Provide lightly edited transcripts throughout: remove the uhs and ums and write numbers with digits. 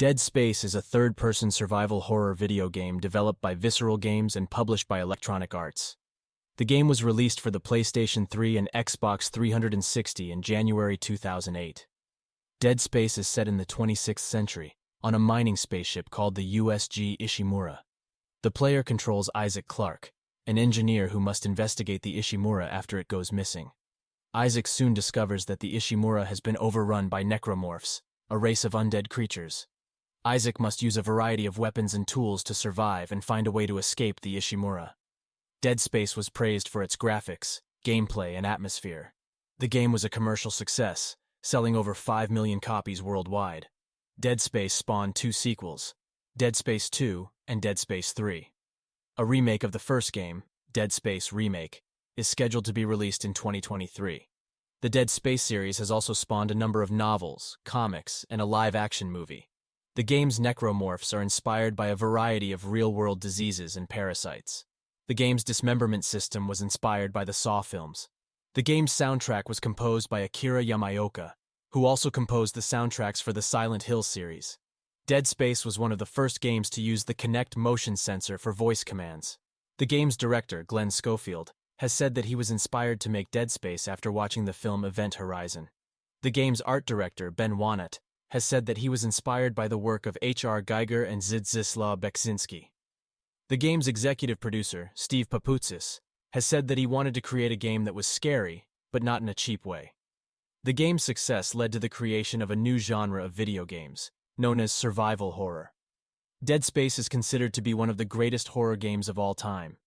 Dead Space is a third-person survival horror video game developed by Visceral Games and published by Electronic Arts. The game was released for the PlayStation 3 and Xbox 360 in January 2008. Dead Space is set in the 26th century, on a mining spaceship called the USG Ishimura. The player controls Isaac Clarke, an engineer who must investigate the Ishimura after it goes missing. Isaac soon discovers that the Ishimura has been overrun by necromorphs, a race of undead creatures. Isaac must use a variety of weapons and tools to survive and find a way to escape the Ishimura. Dead Space was praised for its graphics, gameplay, and atmosphere. The game was a commercial success, selling over 5 million copies worldwide. Dead Space spawned 2 sequels, Dead Space 2 and Dead Space 3. A remake of the first game, Dead Space Remake, is scheduled to be released in 2023. The Dead Space series has also spawned a number of novels, comics, and a live-action movie. The game's necromorphs are inspired by a variety of real-world diseases and parasites. The game's dismemberment system was inspired by the Saw films. The game's soundtrack was composed by Akira Yamaoka, who also composed the soundtracks for the Silent Hill series. Dead Space was one of the first games to use the Kinect motion sensor for voice commands. The game's director, Glenn Schofield, has said that he was inspired to make Dead Space after watching the film Event Horizon. The game's art director, Ben Wannett, has said that he was inspired by the work of H.R. Giger and Zdzislaw Beksinski. The game's executive producer, Steve Papoutsis, has said that he wanted to create a game that was scary, but not in a cheap way. The game's success led to the creation of a new genre of video games, known as survival horror. Dead Space is considered to be one of the greatest horror games of all time.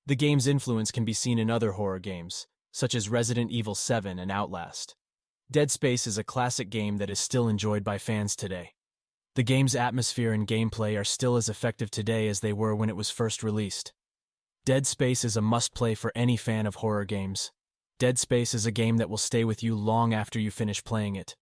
The game's influence can be seen in other horror games, such as Resident Evil 7 and Outlast. Dead Space is a classic game that is still enjoyed by fans today. The game's atmosphere and gameplay are still as effective today as they were when it was first released. Dead Space is a must-play for any fan of horror games. Dead Space is a game that will stay with you long after you finish playing it.